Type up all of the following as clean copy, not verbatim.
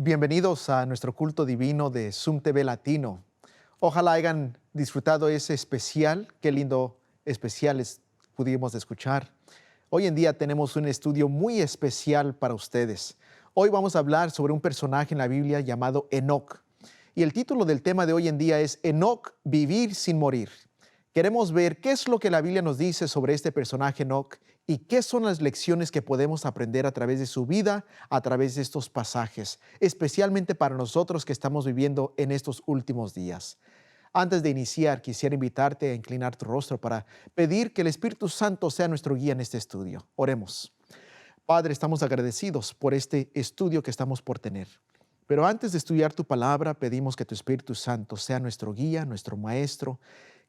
Bienvenidos a nuestro culto divino de Zoom TV Latino. Ojalá hayan disfrutado ese especial. Qué lindo especiales pudimos escuchar. Hoy en día tenemos un estudio muy especial para ustedes. Hoy vamos a hablar sobre un personaje en la Biblia llamado Enoc. Y el título del tema de hoy en día es Enoc, vivir sin morir. Queremos ver qué es lo que la Biblia nos dice sobre este personaje Enoc y qué son las lecciones que podemos aprender a través de su vida, a través de estos pasajes, especialmente para nosotros que estamos viviendo en estos últimos días. Antes de iniciar, quisiera invitarte a inclinar tu rostro para pedir que el Espíritu Santo sea nuestro guía en este estudio. Oremos. Padre, estamos agradecidos por este estudio que estamos por tener. Pero antes de estudiar tu palabra, pedimos que tu Espíritu Santo sea nuestro guía, nuestro maestro,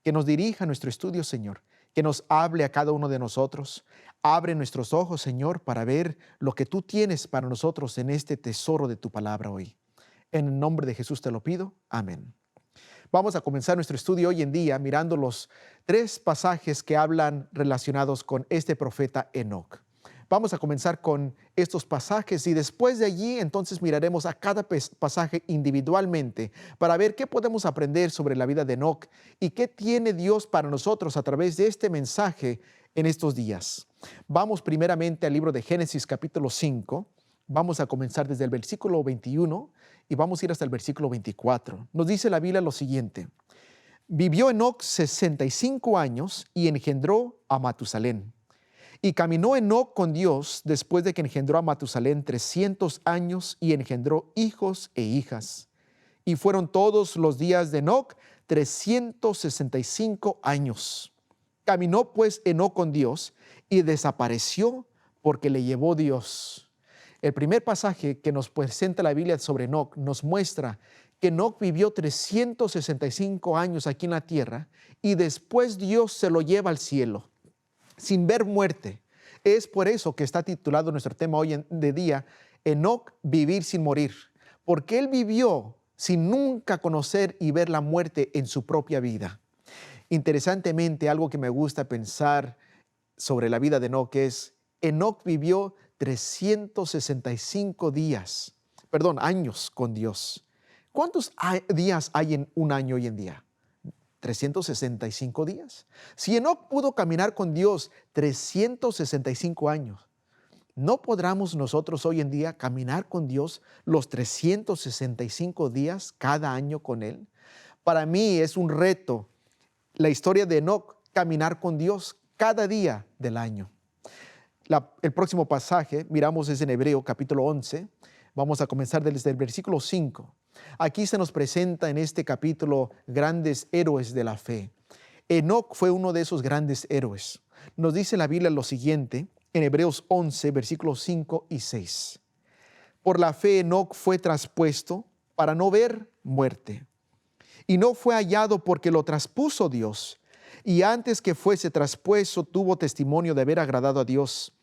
que nos dirija nuestro estudio, Señor, que nos hable a cada uno de nosotros. Abre nuestros ojos, Señor, para ver lo que tú tienes para nosotros en este tesoro de tu palabra hoy. En el nombre de Jesús te lo pido. Amén. Vamos a comenzar nuestro estudio hoy en día mirando los 3 pasajes que hablan relacionados con este profeta Enoc. Vamos a comenzar con estos pasajes y después de allí entonces miraremos a cada pasaje individualmente para ver qué podemos aprender sobre la vida de Enoc y qué tiene Dios para nosotros a través de este mensaje en estos días. Vamos primeramente al libro de Génesis capítulo 5. Vamos a comenzar desde el versículo 21 y vamos a ir hasta el versículo 24. Nos dice la Biblia lo siguiente: Vivió Enoc 65 años y engendró a Matusalén. Y caminó Enoc con Dios después de que engendró a Matusalén 300 años y engendró hijos e hijas. Y fueron todos los días de Enoc 365 años. Caminó pues Enoc con Dios y desapareció porque le llevó Dios. El primer pasaje que nos presenta la Biblia sobre Enoc nos muestra que Enoc vivió 365 años aquí en la tierra y después Dios se lo lleva al cielo sin ver muerte. Es por eso que está titulado nuestro tema hoy de día, Enoc, vivir sin morir, porque él vivió sin nunca conocer y ver la muerte en su propia vida. Interesantemente, algo que me gusta pensar sobre la vida de Enoc es, Enoc vivió 365 años con Dios. ¿Cuántos días hay en un año hoy en día? 365 días. Si Enoc pudo caminar con Dios 365 años, ¿no podremos nosotros hoy en día caminar con Dios los 365 días cada año con Él? Para mí es un reto la historia de Enoc, caminar con Dios cada día del año. El próximo pasaje, miramos, es en Hebreo capítulo 11. Vamos a comenzar desde el versículo 5. Aquí se nos presenta en este capítulo grandes héroes de la fe. Enoc fue uno de esos grandes héroes. Nos dice la Biblia lo siguiente en Hebreos 11, versículos 5 y 6. Por la fe Enoc fue traspuesto para no ver muerte. Y no fue hallado porque lo traspuso Dios. Y antes que fuese traspuesto tuvo testimonio de haber agradado a Dios.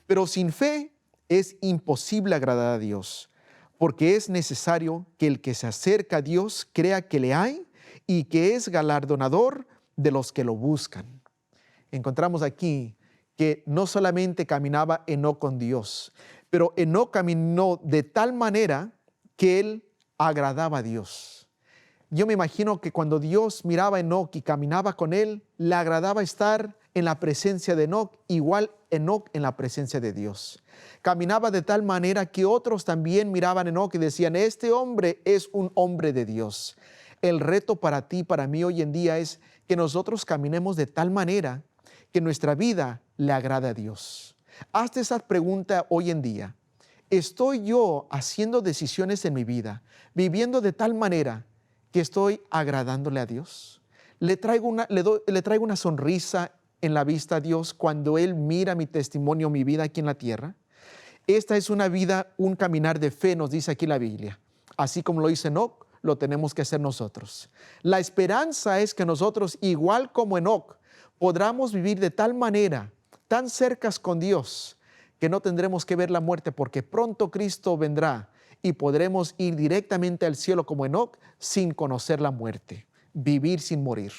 Pero sin fe es imposible agradar a Dios, porque es necesario que el que se acerca a Dios crea que le hay y que es galardonador de los que lo buscan. Encontramos aquí que no solamente caminaba Enoc con Dios, pero Enoc caminó de tal manera que él agradaba a Dios. Yo me imagino que cuando Dios miraba a Enoc y caminaba con él, le agradaba estar en la presencia de Enoc, igual Enoc en la presencia de Dios. Caminaba de tal manera que otros también miraban a Enoc y decían, este hombre es un hombre de Dios. El reto para ti, para mí hoy en día es que nosotros caminemos de tal manera que nuestra vida le agrade a Dios. Hazte esa pregunta hoy en día. ¿Estoy yo haciendo decisiones en mi vida, viviendo de tal manera que estoy agradándole a Dios? ¿Le traigo una sonrisa en la vista a Dios cuando Él mira mi testimonio, mi vida aquí en la tierra? Esta es una vida, un caminar de fe, nos dice aquí la Biblia. Así como lo dice Enoc, lo tenemos que hacer nosotros. La esperanza es que nosotros, igual como Enoc, podamos vivir de tal manera, tan cercas con Dios, que no tendremos que ver la muerte, porque pronto Cristo vendrá y podremos ir directamente al cielo como Enoc sin conocer la muerte, vivir sin morir.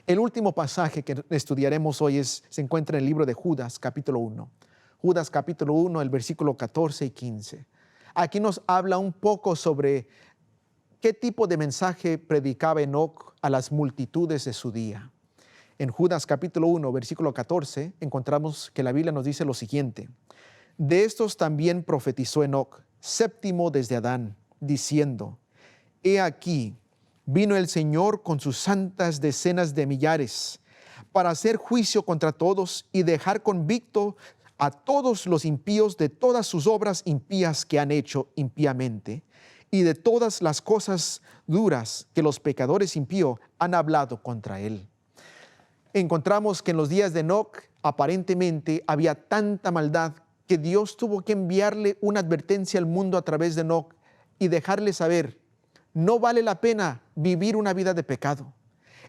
El último pasaje que estudiaremos hoy se encuentra en el libro de Judas, capítulo 1. Judas, capítulo 1, el versículo 14 y 15. Aquí nos habla un poco sobre qué tipo de mensaje predicaba Enoc a las multitudes de su día. En Judas capítulo 1, versículo 14, encontramos que la Biblia nos dice lo siguiente: de estos también profetizó Enoc, séptimo desde Adán, diciendo: he aquí, vino el Señor con sus santas decenas de millares, para hacer juicio contra todos y dejar convicto a todos los impíos de todas sus obras impías que han hecho impíamente, y de todas las cosas duras que los pecadores impíos han hablado contra él. Encontramos que en los días de Enoc aparentemente había tanta maldad que Dios tuvo que enviarle una advertencia al mundo a través de Enoc y dejarle saber: no vale la pena vivir una vida de pecado.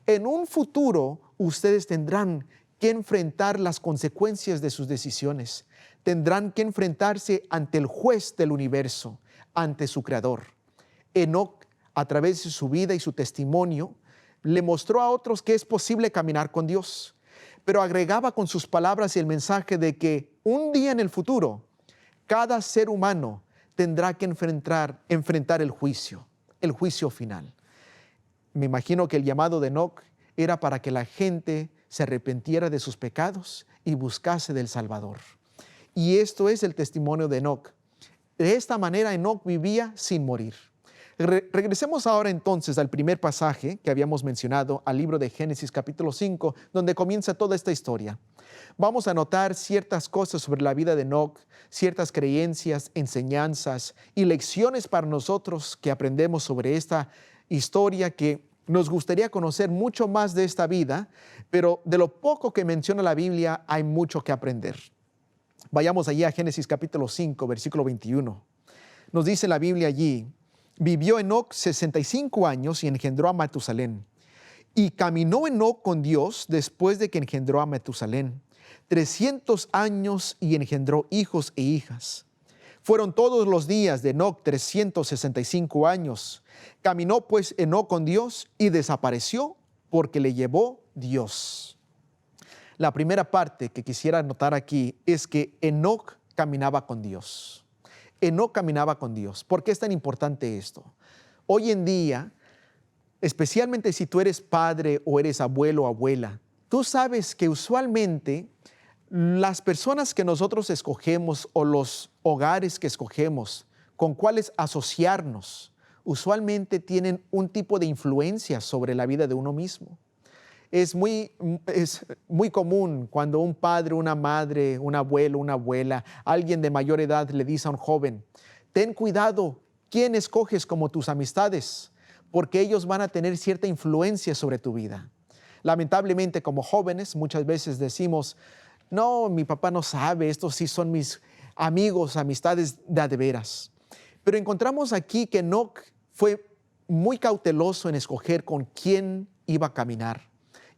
En un futuro ustedes tendrán que enfrentar las consecuencias de sus decisiones. Tendrán que enfrentarse ante el juez del universo, ante su creador. Enoc, a través de su vida y su testimonio, le mostró a otros que es posible caminar con Dios, pero agregaba con sus palabras el mensaje de que un día en el futuro, cada ser humano tendrá que enfrentar el juicio final. Me imagino que el llamado de Enoc era para que la gente se arrepintiera de sus pecados y buscase del Salvador. Y esto es el testimonio de Enoc. De esta manera Enoc vivía sin morir. Regresemos ahora entonces al primer pasaje que habíamos mencionado, al libro de Génesis capítulo 5, donde comienza toda esta historia. Vamos a notar ciertas cosas sobre la vida de Enoc, ciertas creencias, enseñanzas y lecciones para nosotros que aprendemos sobre esta historia, que nos gustaría conocer mucho más de esta vida, pero de lo poco que menciona la Biblia hay mucho que aprender. Vayamos allí a Génesis capítulo 5, versículo 21. Nos dice la Biblia allí: vivió Enoc 65 años y engendró a Matusalén. Y caminó Enoc con Dios después de que engendró a Matusalén 300 años y engendró hijos e hijas. Fueron todos los días de Enoc 365 años. Caminó pues Enoc con Dios y desapareció porque le llevó Dios. La primera parte que quisiera notar aquí es que Enoc caminaba con Dios. Enoc caminaba con Dios. ¿Por qué es tan importante esto? Hoy en día, especialmente si tú eres padre o eres abuelo o abuela, tú sabes que usualmente las personas que nosotros escogemos o los hogares que escogemos con cuáles asociarnos, usualmente tienen un tipo de influencia sobre la vida de uno mismo. Es muy común cuando un padre, una madre, un abuelo, una abuela, alguien de mayor edad le dice a un joven: ten cuidado quién escoges como tus amistades, porque ellos van a tener cierta influencia sobre tu vida. Lamentablemente, como jóvenes, muchas veces decimos: no, mi papá no sabe, estos sí son mis amigos, amistades de veras. Pero encontramos aquí que Enoc fue muy cauteloso en escoger con quién iba a caminar.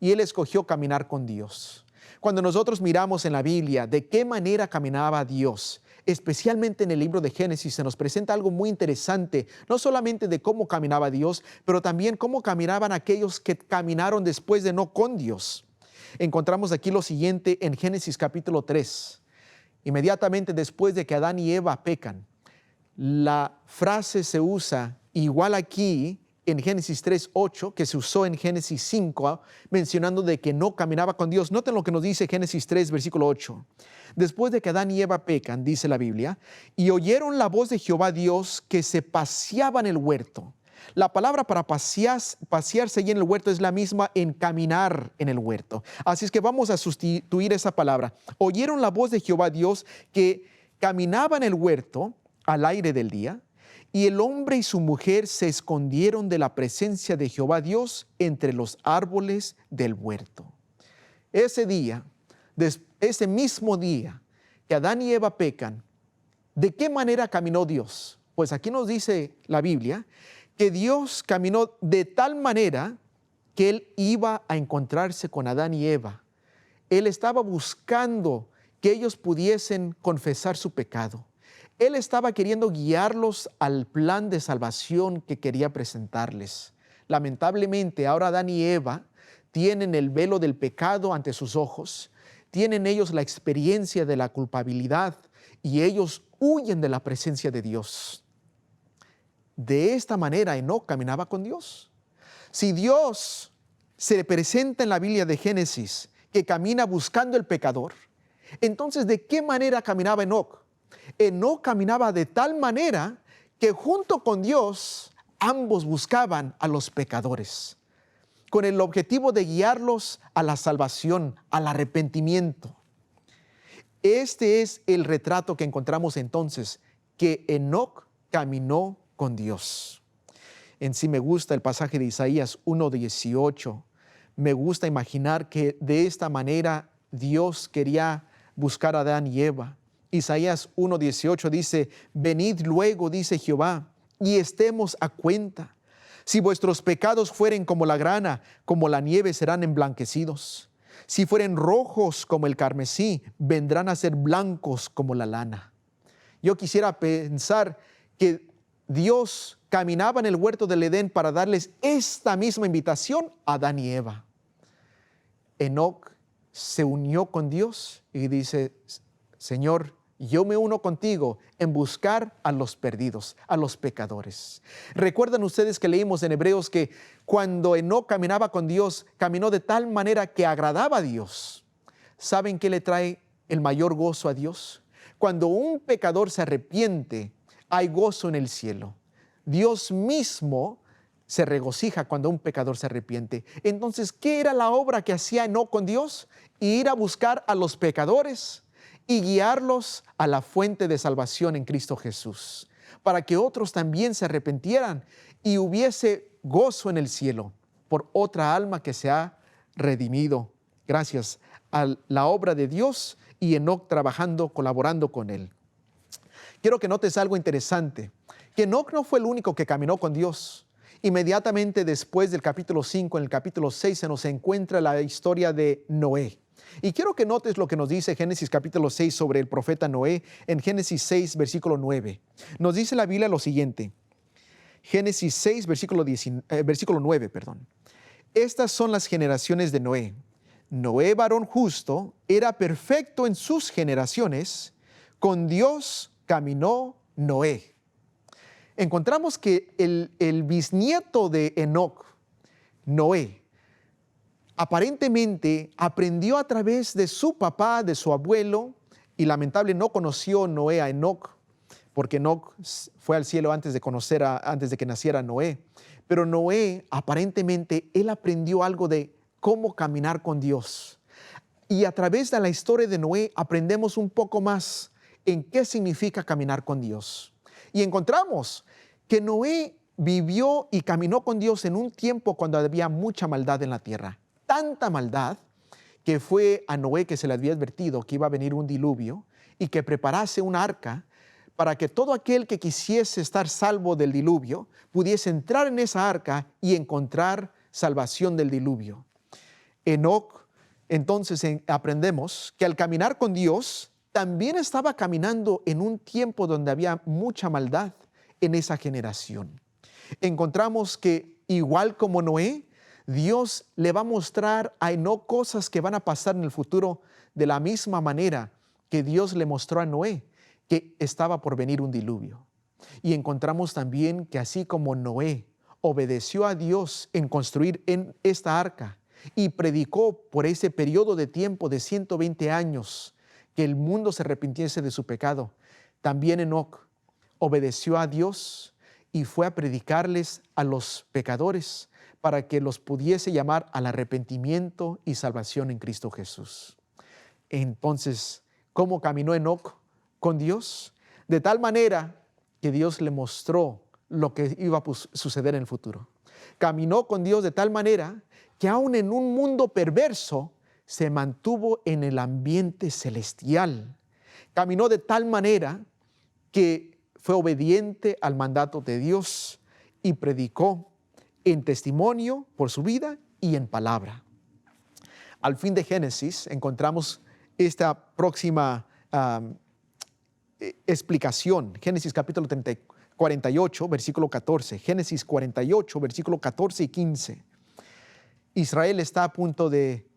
Y él escogió caminar con Dios. Cuando nosotros miramos en la Biblia de qué manera caminaba Dios, especialmente en el libro de Génesis, se nos presenta algo muy interesante, no solamente de cómo caminaba Dios, pero también cómo caminaban aquellos que caminaron después de no con Dios. Encontramos aquí lo siguiente en Génesis capítulo 3. Inmediatamente después de que Adán y Eva pecan, la frase se usa igual aquí en Génesis 3:8, que se usó en Génesis 5, mencionando de que no caminaba con Dios. Noten lo que nos dice Génesis 3, versículo 8. Después de que Adán y Eva pecan, dice la Biblia, y oyeron la voz de Jehová Dios que se paseaba en el huerto. La palabra para pasearse allí en el huerto es la misma en caminar en el huerto. Así es que vamos a sustituir esa palabra. Oyeron la voz de Jehová Dios que caminaba en el huerto al aire del día. Y el hombre y su mujer se escondieron de la presencia de Jehová Dios entre los árboles del huerto. Ese día, ese mismo día que Adán y Eva pecan, ¿de qué manera caminó Dios? Pues aquí nos dice la Biblia que Dios caminó de tal manera que Él iba a encontrarse con Adán y Eva. Él estaba buscando que ellos pudiesen confesar su pecado. Él estaba queriendo guiarlos al plan de salvación que quería presentarles. Lamentablemente, ahora Adán y Eva tienen el velo del pecado ante sus ojos, tienen ellos la experiencia de la culpabilidad y ellos huyen de la presencia de Dios. De esta manera Enoc caminaba con Dios. Si Dios se le presenta en la Biblia de Génesis que camina buscando el pecador, entonces ¿de qué manera caminaba Enoc? Enoc caminaba de tal manera que junto con Dios ambos buscaban a los pecadores, con el objetivo de guiarlos a la salvación, al arrepentimiento. Este es el retrato que encontramos entonces, que Enoc caminó con Dios. En sí me gusta el pasaje de Isaías 1:18. Me gusta imaginar que de esta manera Dios quería buscar a Adán y Eva. Isaías 1:18 dice: venid luego, dice Jehová, y estemos a cuenta. Si vuestros pecados fueren como la grana, como la nieve serán emblanquecidos. Si fueren rojos como el carmesí, vendrán a ser blancos como la lana. Yo quisiera pensar que Dios caminaba en el huerto del Edén para darles esta misma invitación a Adán y Eva. Enoc se unió con Dios y dice: Señor, yo me uno contigo en buscar a los perdidos, a los pecadores. ¿Recuerdan ustedes que leímos en Hebreos que cuando Enoc caminaba con Dios, caminó de tal manera que agradaba a Dios? ¿Saben qué le trae el mayor gozo a Dios? Cuando un pecador se arrepiente, hay gozo en el cielo. Dios mismo se regocija cuando un pecador se arrepiente. Entonces, ¿qué era la obra que hacía Enoc con Dios? Ir a buscar a los pecadores y guiarlos a la fuente de salvación en Cristo Jesús, para que otros también se arrepintieran y hubiese gozo en el cielo por otra alma que se ha redimido gracias a la obra de Dios y Enoc trabajando, colaborando con él. Quiero que notes algo interesante, que Enoc no fue el único que caminó con Dios. Inmediatamente después del capítulo 5, en el capítulo 6 se nos encuentra la historia de Noé. Y quiero que notes lo que nos dice Génesis capítulo 6 sobre el profeta Noé en Génesis 6, versículo 9. Nos dice la Biblia lo siguiente, Génesis 6, versículo 9. Estas son las generaciones de Noé. Noé, varón justo, era perfecto en sus generaciones, con Dios caminó Noé. Encontramos que el bisnieto de Enoc, Noé, aparentemente aprendió a través de su papá, de su abuelo, y lamentable no conoció Noé a Enoc, porque Enoc fue al cielo antes de que naciera Noé. Pero Noé, aparentemente, él aprendió algo de cómo caminar con Dios. Y a través de la historia de Noé aprendemos un poco más en qué significa caminar con Dios. Y encontramos que Noé vivió y caminó con Dios en un tiempo cuando había mucha maldad en la tierra. Tanta maldad que fue a Noé que se le había advertido que iba a venir un diluvio y que preparase un arca para que todo aquel que quisiese estar salvo del diluvio pudiese entrar en esa arca y encontrar salvación del diluvio. Enoc, entonces aprendemos que al caminar con Dios, también estaba caminando en un tiempo donde había mucha maldad en esa generación. Encontramos que igual como Noé, Dios le va a mostrar a Enoc cosas que van a pasar en el futuro de la misma manera que Dios le mostró a Noé que estaba por venir un diluvio. Y encontramos también que así como Noé obedeció a Dios en construir en esta arca y predicó por ese periodo de tiempo de 120 años que el mundo se arrepintiese de su pecado, también Enoc obedeció a Dios y fue a predicarles a los pecadores para que los pudiese llamar al arrepentimiento y salvación en Cristo Jesús. Entonces, ¿cómo caminó Enoc con Dios? De tal manera que Dios le mostró lo que iba a suceder en el futuro. Caminó con Dios de tal manera que aún en un mundo perverso se mantuvo en el ambiente celestial. Caminó de tal manera que fue obediente al mandato de Dios y predicó en testimonio por su vida y en palabra. Al fin de Génesis encontramos esta próxima explicación. Génesis capítulo 48, versículo 14. Génesis 48, versículo 14 y 15. Israel está a punto de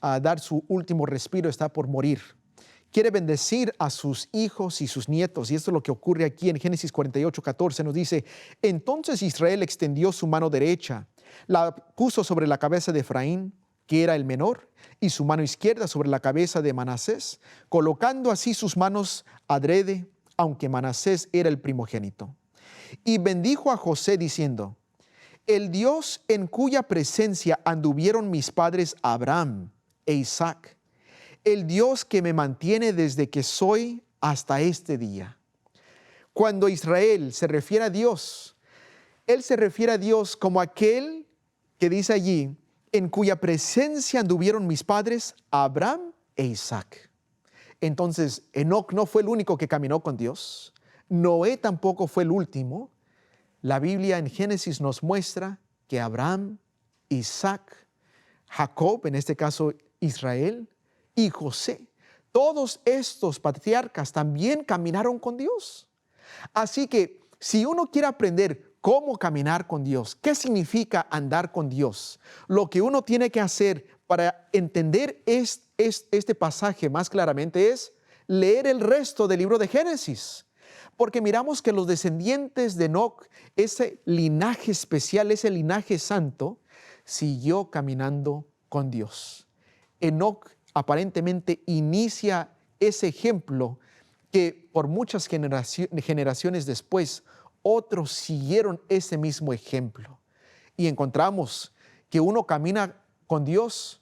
dar su último respiro, está por morir. quiere bendecir a sus hijos y sus nietos. Y esto es lo que ocurre aquí en Génesis 48:14. Nos dice, entonces Israel extendió su mano derecha, la puso sobre la cabeza de Efraín, que era el menor, y su mano izquierda sobre la cabeza de Manasés, colocando así sus manos adrede, aunque Manasés era el primogénito. Y bendijo a José diciendo, el Dios en cuya presencia anduvieron mis padres Abraham e Isaac, el Dios que me mantiene desde que soy hasta este día. Cuando Israel se refiere a Dios, él se refiere a Dios como aquel que dice allí, en cuya presencia anduvieron mis padres Abraham e Isaac. Entonces, Enoc no fue el único que caminó con Dios. Noé tampoco fue el último. La Biblia en Génesis nos muestra que Abraham, Isaac, Jacob, en este caso Israel, y José, todos estos patriarcas también caminaron con Dios. Así que si uno quiere aprender cómo caminar con Dios, qué significa andar con Dios, lo que uno tiene que hacer para entender este pasaje más claramente es leer el resto del libro de Génesis. Porque miramos que los descendientes de Enoc, ese linaje especial, ese linaje santo, siguió caminando con Dios. Enoc aparentemente inicia ese ejemplo que por muchas generaciones después, otros siguieron ese mismo ejemplo. Y encontramos que uno camina con Dios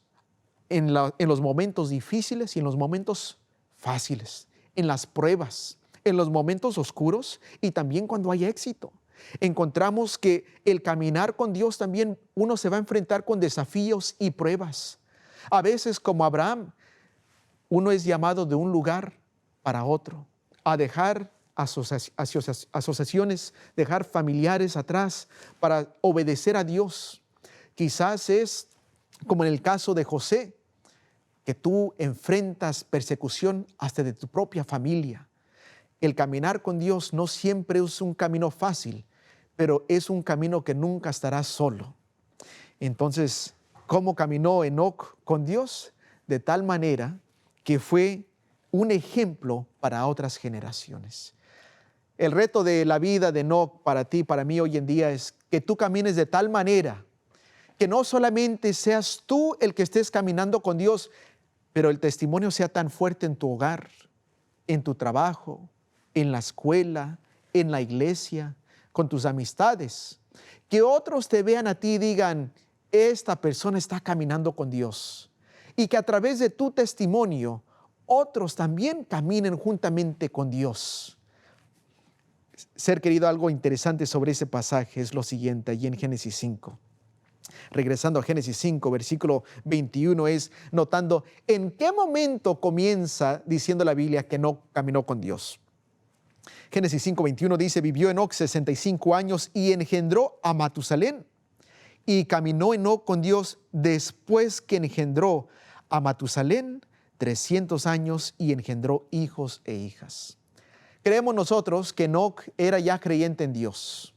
en los momentos difíciles y en los momentos fáciles, en las pruebas, en los momentos oscuros y también cuando hay éxito. Encontramos que el caminar con Dios también uno se va a enfrentar con desafíos y pruebas. A veces, como Abraham, uno es llamado de un lugar para otro, a dejar asociaciones, dejar familiares atrás para obedecer a Dios. Quizás es como en el caso de José, que tú enfrentas persecución hasta de tu propia familia. El caminar con Dios no siempre es un camino fácil, pero es un camino que nunca estarás solo. Entonces, ¿cómo caminó Enoc con Dios? De tal manera que fue un ejemplo para otras generaciones. El reto de la vida de Enoc para ti, para mí hoy en día es que tú camines de tal manera que no solamente seas tú el que estés caminando con Dios, pero el testimonio sea tan fuerte en tu hogar, en tu trabajo, en la escuela, en la iglesia, con tus amistades, que otros te vean a ti y digan, esta persona está caminando con Dios, y que a través de tu testimonio, otros también caminen juntamente con Dios. Ser querido, algo interesante sobre ese pasaje es lo siguiente, allí en Génesis 5. Regresando a Génesis 5, versículo 21, es notando en qué momento comienza diciendo la Biblia que no caminó con Dios. Génesis 5, 21 dice, vivió Enoc 65 años y engendró a Matusalén. Y caminó Enoc con Dios después que engendró a Matusalén 300 años y engendró hijos e hijas. Creemos nosotros que Enoc era ya creyente en Dios.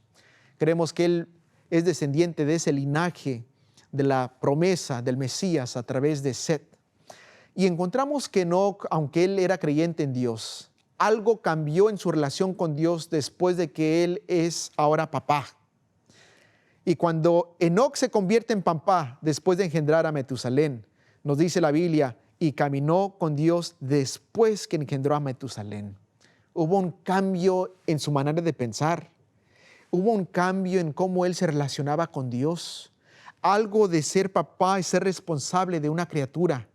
Creemos que él es descendiente de ese linaje de la promesa del Mesías a través de Set. Y encontramos que Enoc, aunque él era creyente en Dios, algo cambió en su relación con Dios después de que él es ahora papá. Y cuando Enoc se convierte en papá después de engendrar a Metusalén, nos dice la Biblia, y caminó con Dios después que engendró a Metusalén. Hubo un cambio en su manera de pensar. Hubo un cambio en cómo él se relacionaba con Dios. Algo de ser papá y ser responsable de una criatura.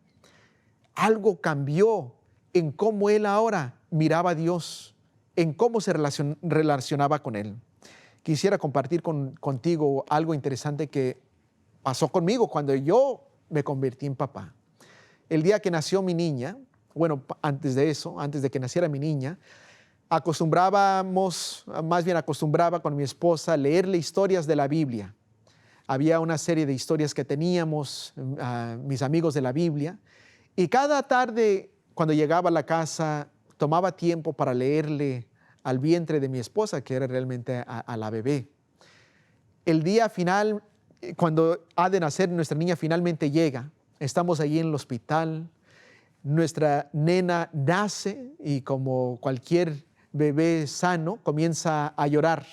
Algo cambió en cómo él ahora miraba a Dios, en cómo se relacionaba con él. Quisiera compartir contigo algo interesante que pasó conmigo cuando yo me convertí en papá. El día que nació mi niña, bueno, antes de eso, antes de que naciera mi niña, acostumbraba con mi esposa a leerle historias de la Biblia. Había una serie de historias que teníamos, mis amigos de la Biblia, y cada tarde cuando llegaba a la casa tomaba tiempo para leerle al vientre de mi esposa, que era realmente a la bebé. El día final, cuando ha de nacer nuestra niña, finalmente llega. Estamos allí en el hospital. Nuestra nena nace y como cualquier bebé sano comienza a llorar.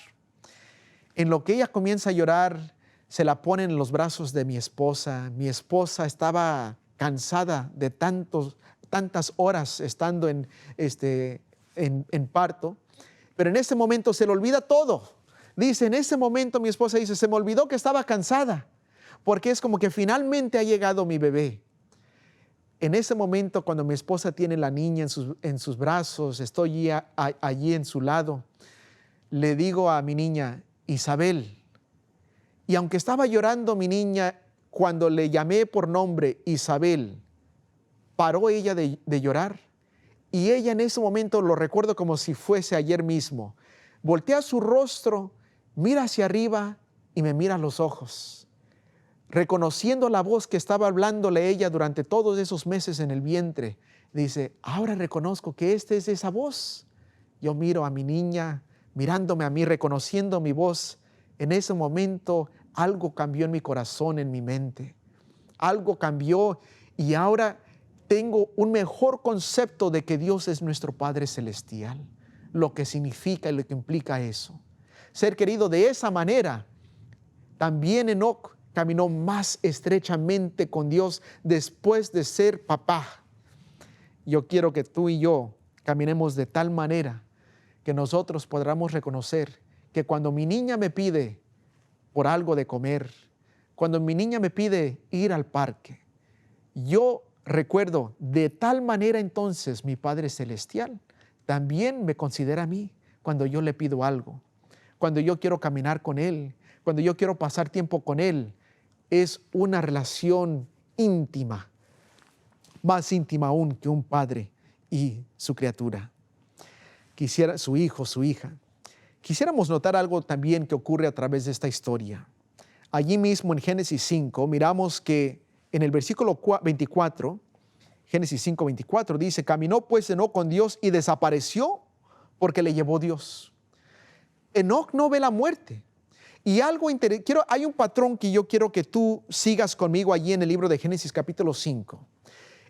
En lo que ella comienza a llorar, se la pone en los brazos de mi esposa. Mi esposa estaba cansada de tantas horas estando en parto, pero en ese momento se le olvida todo. Dice, en ese momento mi esposa dice, se me olvidó que estaba cansada, porque es como que finalmente ha llegado mi bebé. En ese momento, cuando mi esposa tiene la niña en sus brazos, estoy allí en su lado, le digo a mi niña, Isabel, y aunque estaba llorando mi niña, cuando le llamé por nombre Isabel, paró ella de llorar, y ella en ese momento, lo recuerdo como si fuese ayer mismo, voltea su rostro, mira hacia arriba y me mira a los ojos, reconociendo la voz que estaba hablándole ella durante todos esos meses en el vientre. Dice, ahora reconozco que esta es esa voz. Yo miro a mi niña, mirándome a mí, reconociendo mi voz. En ese momento algo cambió en mi corazón, en mi mente. Algo cambió y ahora tengo un mejor concepto de que Dios es nuestro Padre Celestial. Lo que significa y lo que implica eso. Ser querido de esa manera. También Enoc caminó más estrechamente con Dios después de ser papá. Yo quiero que tú y yo caminemos de tal manera que nosotros podamos reconocer que cuando mi niña me pide por algo de comer, cuando mi niña me pide ir al parque, yo recuerdo de tal manera entonces mi Padre Celestial también me considera a mí cuando yo le pido algo, cuando yo quiero caminar con Él, cuando yo quiero pasar tiempo con Él. Es una relación íntima, más íntima aún que un padre y su criatura. Su hijo, su hija. Quisiéramos notar algo también que ocurre a través de esta historia. Allí mismo en Génesis 5, miramos que en el versículo 24, Génesis 5, 24, dice, caminó pues Enoc con Dios y desapareció porque le llevó Dios. Enoc no ve la muerte. Y hay un patrón que yo quiero que tú sigas conmigo allí en el libro de Génesis capítulo 5.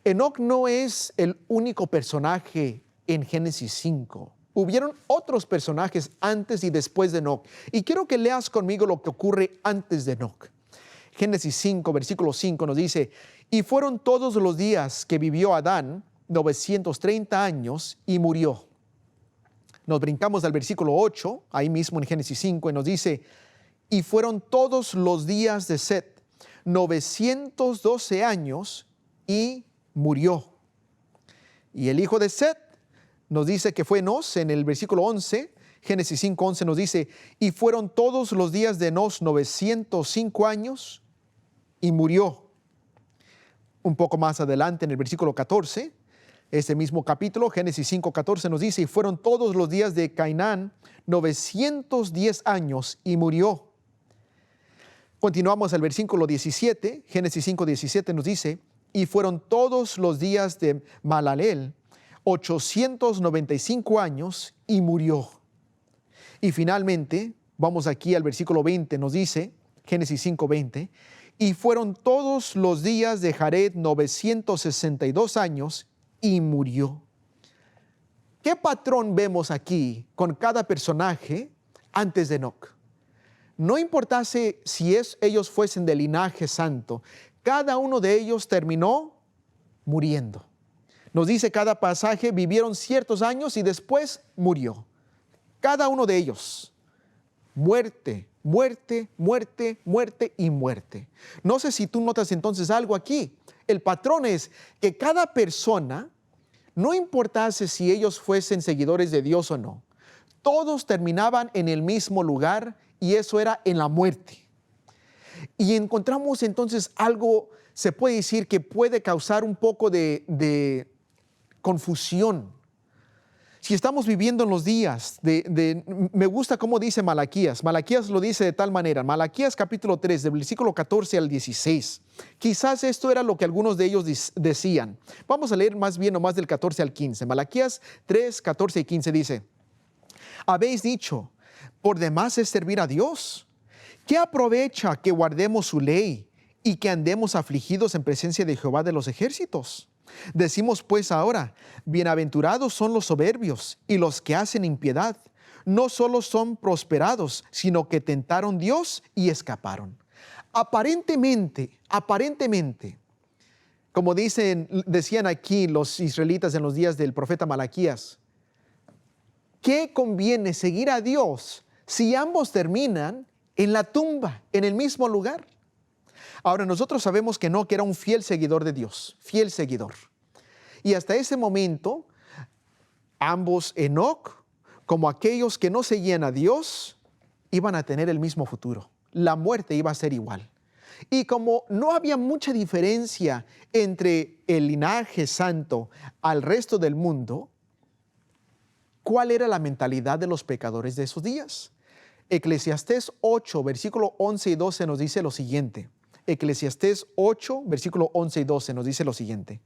Enoc no es el único personaje en Génesis 5. Hubieron otros personajes antes y después de Enoc. Y quiero que leas conmigo lo que ocurre antes de Enoc. Génesis 5, versículo 5 nos dice, y fueron todos los días que vivió Adán 930 años y murió. Nos brincamos al versículo 8, ahí mismo en Génesis 5, y nos dice, y fueron todos los días de Set 912 años y murió. Y el hijo de Set nos dice que fue Enos en el versículo 11, Génesis 5, 11 nos dice, y fueron todos los días de Enos 905 años y murió. Un poco más adelante en el versículo 14, ese mismo capítulo, Génesis 5, 14 nos dice, y fueron todos los días de Cainán 910 años y murió. Continuamos al versículo 17, Génesis 5, 17 nos dice, y fueron todos los días de Malaleel 895 años y murió. Y finalmente, vamos aquí al versículo 20, nos dice, Génesis 5, 20, y fueron todos los días de Jared 962 años y murió. ¿Qué patrón vemos aquí con cada personaje antes de Enoc? No importase si ellos fuesen de linaje santo, cada uno de ellos terminó muriendo. Nos dice cada pasaje, vivieron ciertos años y después murió. Cada uno de ellos, muerte, muerte, muerte, muerte y muerte. No sé si tú notas entonces algo aquí. El patrón es que cada persona, no importase si ellos fuesen seguidores de Dios o no, todos terminaban en el mismo lugar y eso era en la muerte. Y encontramos entonces algo, se puede decir que puede causar un poco de confusión. Si estamos viviendo en los días me gusta cómo dice Malaquías. Malaquías lo dice de tal manera. Malaquías capítulo 3, del versículo 14 al 16. Quizás esto era lo que algunos de ellos decían. Vamos a leer más bien nomás del 14 al 15. Malaquías 3, 14 y 15 dice, habéis dicho, por demás es servir a Dios. ¿Qué aprovecha que guardemos su ley y que andemos afligidos en presencia de Jehová de los ejércitos? Decimos pues ahora, bienaventurados son los soberbios y los que hacen impiedad. No solo son prosperados, sino que tentaron a Dios y escaparon. Aparentemente, como decían aquí los israelitas en los días del profeta Malaquías, ¿qué conviene seguir a Dios si ambos terminan en la tumba, en el mismo lugar? Ahora, nosotros sabemos que Enoc era un fiel seguidor de Dios, fiel seguidor. Y hasta ese momento, ambos, Enoc, como aquellos que no seguían a Dios, iban a tener el mismo futuro. La muerte iba a ser igual. Y como no había mucha diferencia entre el linaje santo al resto del mundo, ¿cuál era la mentalidad de los pecadores de esos días? Eclesiastés 8, versículo 11 y 12 nos dice lo siguiente. Eclesiastés 8, versículo 11 y 12 nos dice lo siguiente.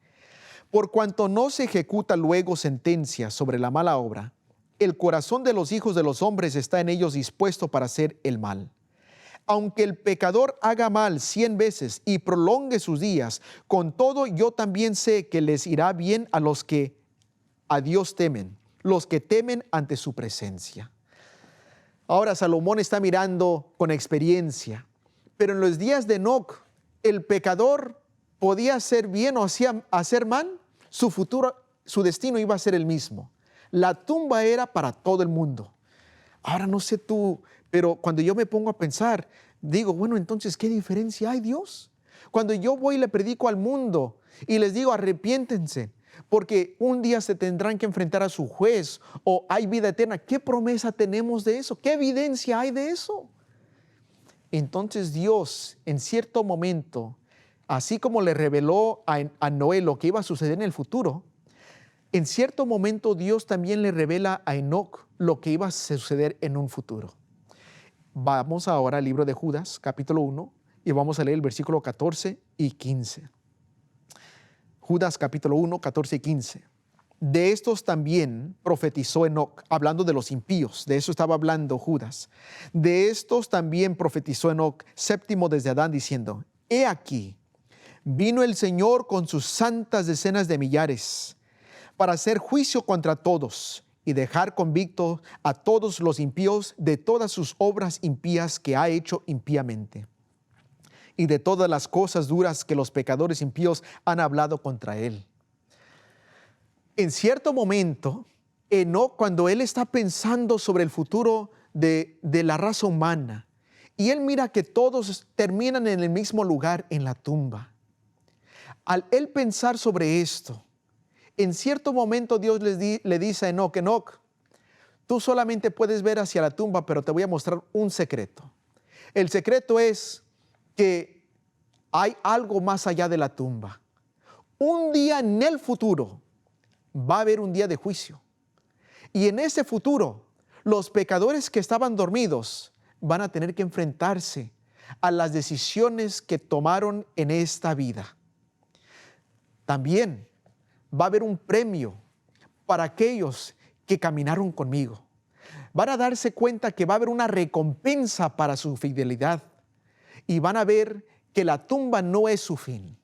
Por cuanto no se ejecuta luego sentencia sobre la mala obra, el corazón de los hijos de los hombres está en ellos dispuesto para hacer el mal. Aunque el pecador haga mal 100 veces y prolongue sus días, con todo yo también sé que les irá bien a los que a Dios temen, los que temen ante su presencia. Ahora Salomón está mirando con experiencia, pero en los días de Enoc, el pecador podía hacer bien o hacer mal, su futuro, su destino iba a ser el mismo. La tumba era para todo el mundo. Ahora no sé tú, pero cuando yo me pongo a pensar, digo, bueno, entonces, ¿qué diferencia hay, Dios? Cuando yo voy y le predico al mundo y les digo, arrepiéntense, porque un día se tendrán que enfrentar a su juez o hay vida eterna, ¿qué promesa tenemos de eso? ¿Qué evidencia hay de eso? Entonces Dios, en cierto momento, así como le reveló a Noé lo que iba a suceder en el futuro, en cierto momento Dios también le revela a Enoc lo que iba a suceder en un futuro. Vamos ahora al libro de Judas, capítulo 1, y vamos a leer el versículo 14 y 15. Judas, capítulo 1, 14 y 15. De estos también profetizó Enoc, hablando de los impíos, de eso estaba hablando Judas. De estos también profetizó Enoc, séptimo desde Adán, diciendo, he aquí, vino el Señor con sus santas decenas de millares, para hacer juicio contra todos y dejar convictos a todos los impíos de todas sus obras impías que ha hecho impíamente, y de todas las cosas duras que los pecadores impíos han hablado contra él. En cierto momento, Enoc, cuando él está pensando sobre el futuro de la raza humana, y él mira que todos terminan en el mismo lugar, en la tumba. Al él pensar sobre esto, en cierto momento Dios le dice a Enoc, Enoc, tú solamente puedes ver hacia la tumba, pero te voy a mostrar un secreto. El secreto es que hay algo más allá de la tumba. Un día en el futuro va a haber un día de juicio. Y en ese futuro, los pecadores que estaban dormidos van a tener que enfrentarse a las decisiones que tomaron en esta vida. También va a haber un premio para aquellos que caminaron conmigo. Van a darse cuenta que va a haber una recompensa para su fidelidad y van a ver que la tumba no es su fin.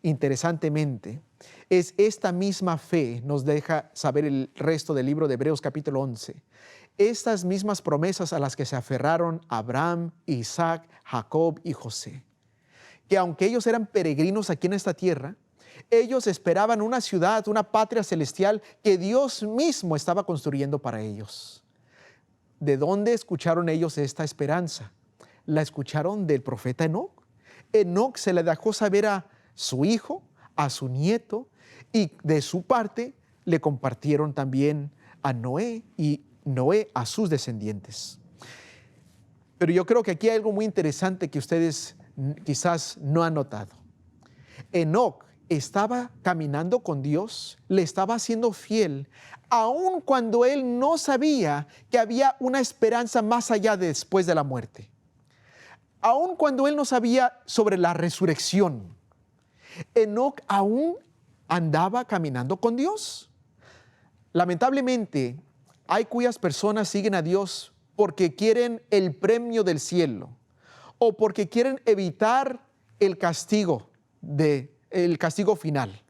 Interesantemente, es esta misma fe, nos deja saber el resto del libro de Hebreos capítulo 11, estas mismas promesas a las que se aferraron Abraham, Isaac, Jacob y José, que aunque ellos eran peregrinos aquí en esta tierra, ellos esperaban una ciudad, una patria celestial que Dios mismo estaba construyendo para ellos. ¿De dónde escucharon ellos esta esperanza? La escucharon del profeta Enoc. Enoc se le dejó saber a su hijo, a su nieto, y de su parte le compartieron también a Noé y Noé a sus descendientes. Pero yo creo que aquí hay algo muy interesante que ustedes quizás no han notado. Enoc estaba caminando con Dios, le estaba siendo fiel, aun cuando él no sabía que había una esperanza más allá de después de la muerte. Aun cuando él no sabía sobre la resurrección, Enoc aún andaba caminando con Dios. Lamentablemente, hay cuyas personas siguen a Dios porque quieren el premio del cielo o porque quieren evitar el castigo final.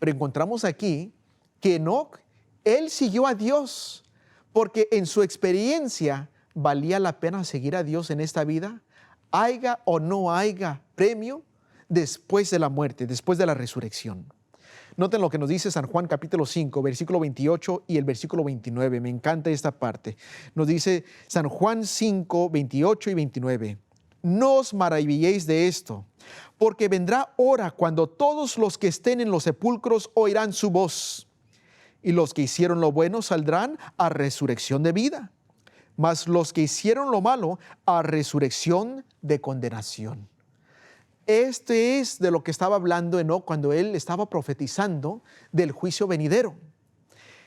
Pero encontramos aquí que Enoc, él siguió a Dios, porque en su experiencia valía la pena seguir a Dios en esta vida, haya o no haya premio después de la muerte, después de la resurrección. Noten lo que nos dice San Juan capítulo 5, versículo 28 y el versículo 29. Me encanta esta parte. Nos dice San Juan 5, 28 y 29. No os maravilléis de esto, porque vendrá hora cuando todos los que estén en los sepulcros oirán su voz, y los que hicieron lo bueno saldrán a resurrección de vida, mas los que hicieron lo malo a resurrección de condenación. Este es de lo que estaba hablando Enoc cuando él estaba profetizando del juicio venidero.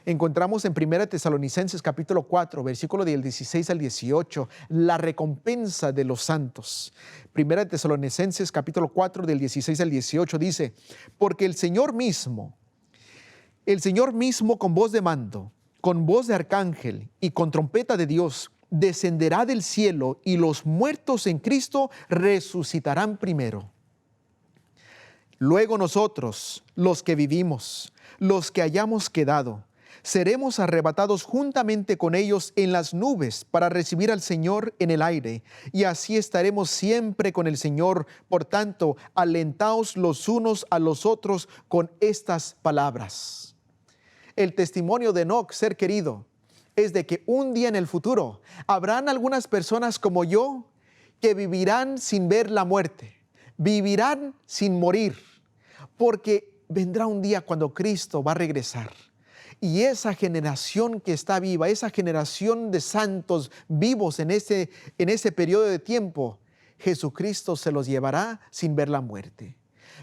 Encontramos en 1 Tesalonicenses capítulo 4, versículo del 16 al 18, la recompensa de los santos. 1 Tesalonicenses capítulo 4 del 16 al 18 dice, porque el Señor mismo con voz de mando, con voz de arcángel y con trompeta de Dios, descenderá del cielo y los muertos en Cristo resucitarán primero. Luego nosotros, los que vivimos, los que hayamos quedado, seremos arrebatados juntamente con ellos en las nubes para recibir al Señor en el aire, y así estaremos siempre con el Señor. Por tanto, alentaos los unos a los otros con estas palabras. El testimonio de Enoc, ser querido, es de que un día en el futuro habrán algunas personas como yo que vivirán sin ver la muerte, vivirán sin morir, porque vendrá un día cuando Cristo va a regresar. Y esa generación que está viva, esa generación de santos vivos en ese periodo de tiempo, Jesucristo se los llevará sin ver la muerte.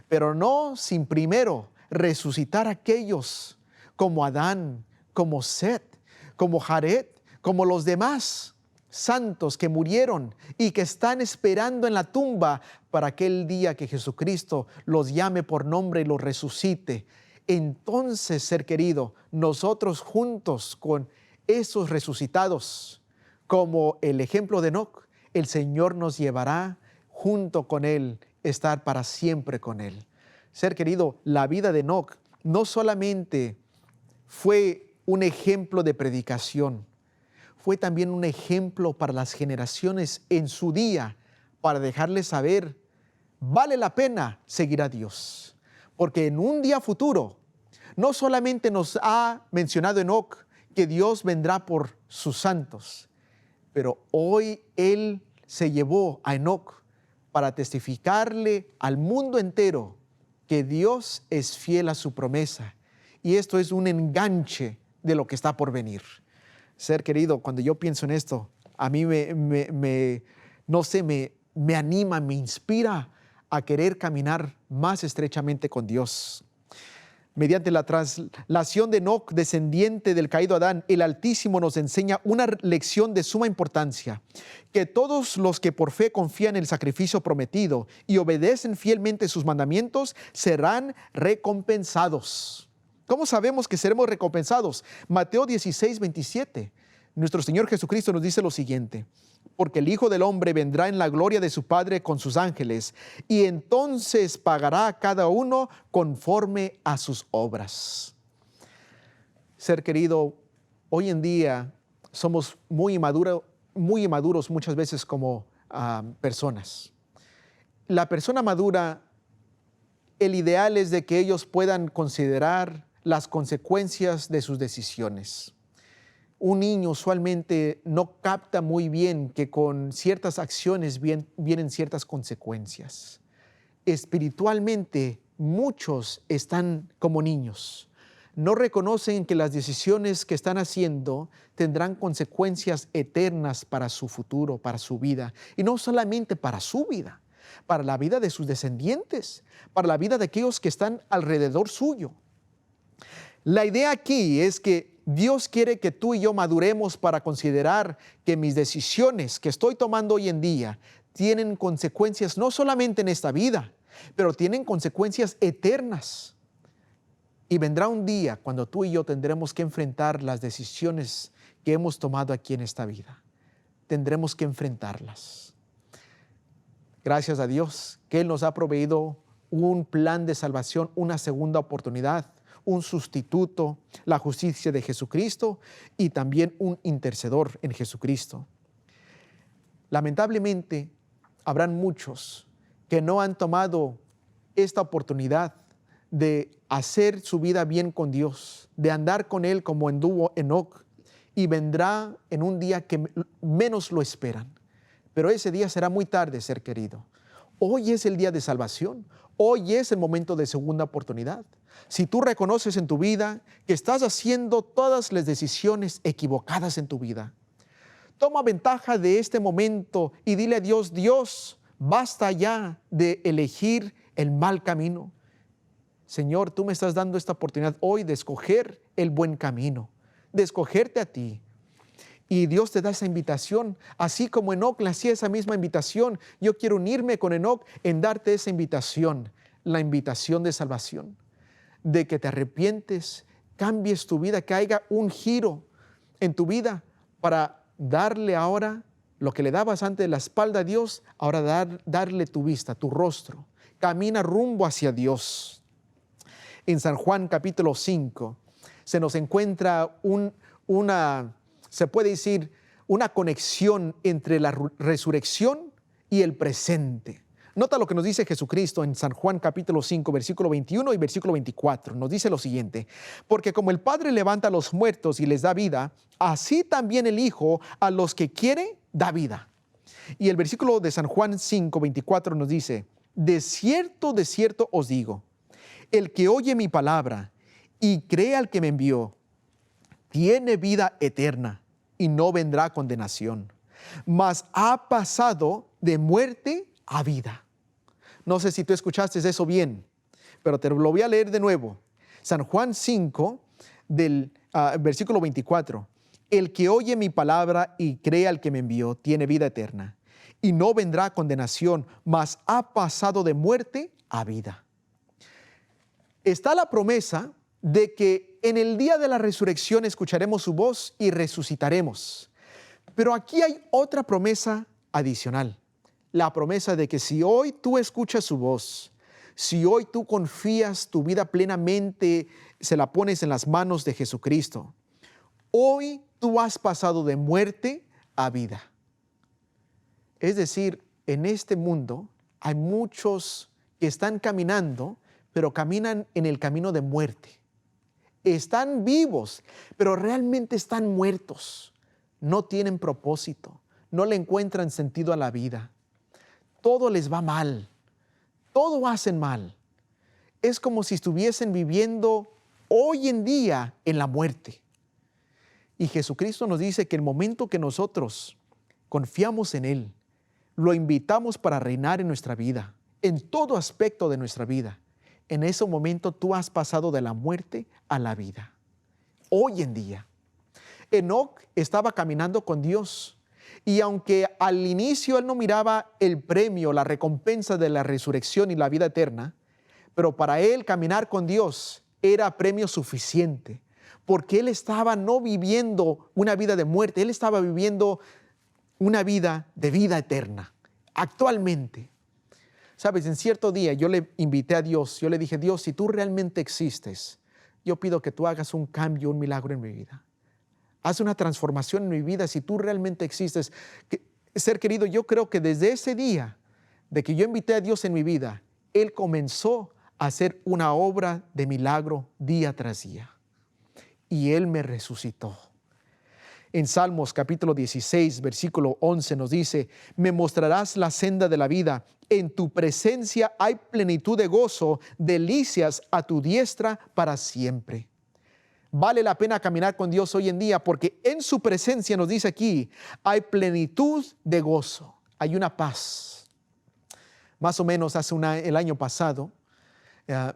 Pero no sin primero resucitar a aquellos como Adán, como Set, como Jared, como los demás santos que murieron y que están esperando en la tumba para aquel día que Jesucristo los llame por nombre y los resucite. Entonces, ser querido, nosotros juntos con esos resucitados, como el ejemplo de Enoc, el Señor nos llevará junto con Él, estar para siempre con Él. Ser querido, la vida de Enoc no solamente fue un ejemplo de predicación, fue también un ejemplo para las generaciones en su día, para dejarles saber, vale la pena seguir a Dios. Porque en un día futuro, no solamente nos ha mencionado Enoc que Dios vendrá por sus santos, pero hoy Él se llevó a Enoc para testificarle al mundo entero que Dios es fiel a su promesa. Y esto es un enganche de lo que está por venir. Ser querido, cuando yo pienso en esto, a mí me anima, me inspira a querer caminar más estrechamente con Dios. Mediante la traslación de Enoc, descendiente del caído Adán, el Altísimo nos enseña una lección de suma importancia: que todos los que por fe confían en el sacrificio prometido y obedecen fielmente sus mandamientos serán recompensados. ¿Cómo sabemos que seremos recompensados? Mateo 16, 27. Nuestro Señor Jesucristo nos dice lo siguiente: porque el Hijo del Hombre vendrá en la gloria de su Padre con sus ángeles, y entonces pagará a cada uno conforme a sus obras. Ser querido, hoy en día somos muy inmaduros muchas veces como personas. La persona madura, el ideal es de que ellos puedan considerar las consecuencias de sus decisiones. Un niño usualmente no capta muy bien que con ciertas acciones vienen ciertas consecuencias. Espiritualmente, muchos están como niños. No reconocen que las decisiones que están haciendo tendrán consecuencias eternas para su futuro, para su vida. Y no solamente para su vida, para la vida de sus descendientes, para la vida de aquellos que están alrededor suyo. La idea aquí es que Dios quiere que tú y yo maduremos para considerar que mis decisiones que estoy tomando hoy en día tienen consecuencias no solamente en esta vida, pero tienen consecuencias eternas. Y vendrá un día cuando tú y yo tendremos que enfrentar las decisiones que hemos tomado aquí en esta vida. Tendremos que enfrentarlas. Gracias a Dios que Él nos ha proveído un plan de salvación, una segunda oportunidad, un sustituto, la justicia de Jesucristo y también un intercedor en Jesucristo. Lamentablemente, habrán muchos que no han tomado esta oportunidad de hacer su vida bien con Dios, de andar con Él como anduvo Enoc, y vendrá en un día que menos lo esperan. Pero ese día será muy tarde, ser querido. Hoy es el día de salvación. Hoy es el momento de segunda oportunidad. Si tú reconoces en tu vida que estás haciendo todas las decisiones equivocadas en tu vida, toma ventaja de este momento y dile a Dios: Dios, basta ya de elegir el mal camino. Señor, tú me estás dando esta oportunidad hoy de escoger el buen camino, de escogerte a ti. Y Dios te da esa invitación, así como Enoc le hacía esa misma invitación. Yo quiero unirme con Enoc en darte esa invitación, la invitación de salvación, de que te arrepientes, cambies tu vida, que haya un giro en tu vida para darle ahora lo que le dabas antes de la espalda a Dios, ahora darle tu vista, tu rostro. Camina rumbo hacia Dios. En San Juan capítulo 5 se nos encuentra se puede decir, una conexión entre la resurrección y el presente. Nota lo que nos dice Jesucristo en San Juan capítulo 5, versículo 21 y versículo 24. Nos dice lo siguiente: porque como el Padre levanta a los muertos y les da vida, así también el Hijo a los que quiere da vida. Y el versículo de San Juan 5, 24 nos dice: de cierto os digo, el que oye mi palabra y cree al que me envió, tiene vida eterna y no vendrá a condenación, mas ha pasado de muerte a vida. No sé si tú escuchaste eso bien, pero te lo voy a leer de nuevo. San Juan 5, del versículo 24. El que oye mi palabra y cree al que me envió, tiene vida eterna y no vendrá a condenación, mas ha pasado de muerte a vida. Está la promesa de que en el día de la resurrección escucharemos su voz y resucitaremos. Pero aquí hay otra promesa adicional. La promesa de que si hoy tú escuchas su voz, si hoy tú confías tu vida plenamente, se la pones en las manos de Jesucristo, hoy tú has pasado de muerte a vida. Es decir, en este mundo hay muchos que están caminando, pero caminan en el camino de muerte. Están vivos, pero realmente están muertos. No tienen propósito, no le encuentran sentido a la vida. Todo les va mal, todo hacen mal. Es como si estuviesen viviendo hoy en día en la muerte. Y Jesucristo nos dice que el momento que nosotros confiamos en Él, lo invitamos para reinar en nuestra vida, en todo aspecto de nuestra vida, en ese momento tú has pasado de la muerte a la vida. Hoy en día. Enoc estaba caminando con Dios, y aunque al inicio él no miraba el premio, la recompensa de la resurrección y la vida eterna, pero para él caminar con Dios era premio suficiente, porque él estaba no viviendo una vida de muerte, él estaba viviendo una vida de vida eterna, actualmente. Sabes, en cierto día yo le invité a Dios, yo le dije: Dios, si tú realmente existes, yo pido que tú hagas un cambio, un milagro en mi vida. Haz una transformación en mi vida si tú realmente existes. Ser querido, yo creo que desde ese día de que yo invité a Dios en mi vida, Él comenzó a hacer una obra de milagro día tras día. Y Él me resucitó. En Salmos capítulo 16, versículo 11 nos dice: me mostrarás la senda de la vida, en tu presencia hay plenitud de gozo, delicias a tu diestra para siempre. Vale la pena caminar con Dios hoy en día, porque en su presencia, nos dice aquí, hay plenitud de gozo, hay una paz. Más o menos el año pasado,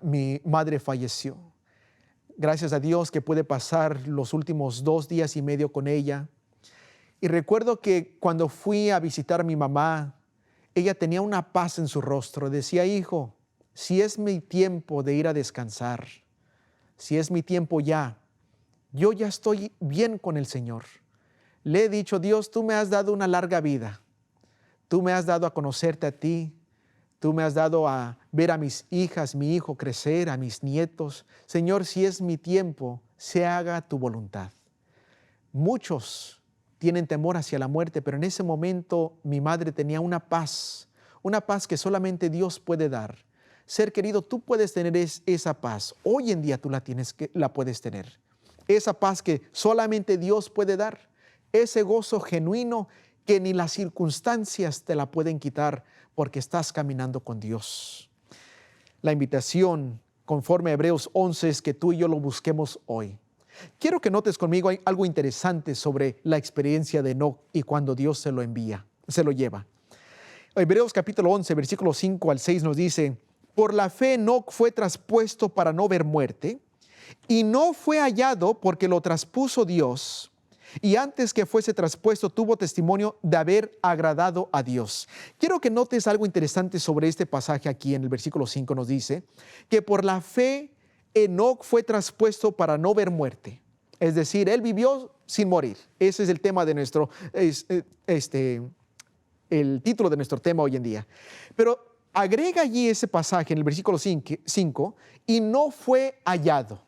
mi madre falleció. Gracias a Dios que pude pasar los últimos 2 días y medio con ella. Y recuerdo que cuando fui a visitar a mi mamá, ella tenía una paz en su rostro. Decía: hijo, si es mi tiempo de ir a descansar, si es mi tiempo ya, yo ya estoy bien con el Señor. Le he dicho: Dios, tú me has dado una larga vida. Tú me has dado a conocerte a ti. Tú me has dado a ver a mis hijas, mi hijo crecer, a mis nietos. Señor, si es mi tiempo, se haga tu voluntad. Muchos tienen temor hacia la muerte, pero en ese momento mi madre tenía una paz que solamente Dios puede dar. Ser querido, tú puedes tener esa paz. Hoy en día tú la puedes tener. Esa paz que solamente Dios puede dar. Ese gozo genuino que ni las circunstancias te la pueden quitar porque estás caminando con Dios. La invitación conforme a Hebreos 11 es que tú y yo lo busquemos hoy. Quiero que notes conmigo algo interesante sobre la experiencia de Enoc y cuando Dios se lo lleva. Hebreos capítulo 11, versículos 5 al 6 nos dice: por la fe Enoc fue traspuesto para no ver muerte, y no fue hallado porque lo traspuso Dios, y antes que fuese traspuesto tuvo testimonio de haber agradado a Dios. Quiero que notes algo interesante sobre este pasaje aquí en el versículo 5. Nos dice que por la fe Enoc fue traspuesto para no ver muerte. Es decir, él vivió sin morir. Ese es el tema de el título de nuestro tema hoy en día. Pero agrega allí ese pasaje en el versículo 5, y no fue hallado,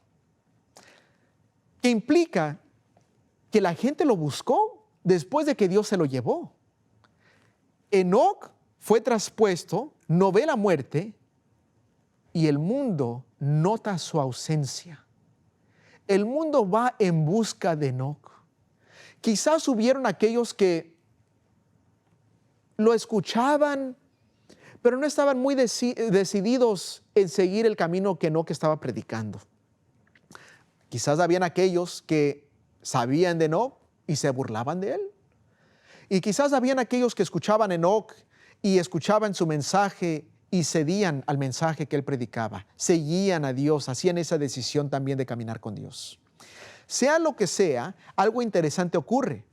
que implica que la gente lo buscó después de que Dios se lo llevó. Enoc fue traspuesto, no ve la muerte, y el mundo nota su ausencia. El mundo va en busca de Enoc. Quizás hubieron aquellos que lo escuchaban, pero no estaban muy decididos en seguir el camino que Enoc estaba predicando. Quizás habían aquellos que sabían de Enoc y se burlaban de él. Y quizás habían aquellos que escuchaban a Enoc y escuchaban su mensaje y cedían al mensaje que él predicaba. Seguían a Dios, hacían esa decisión también de caminar con Dios. Sea lo que sea, algo interesante ocurre.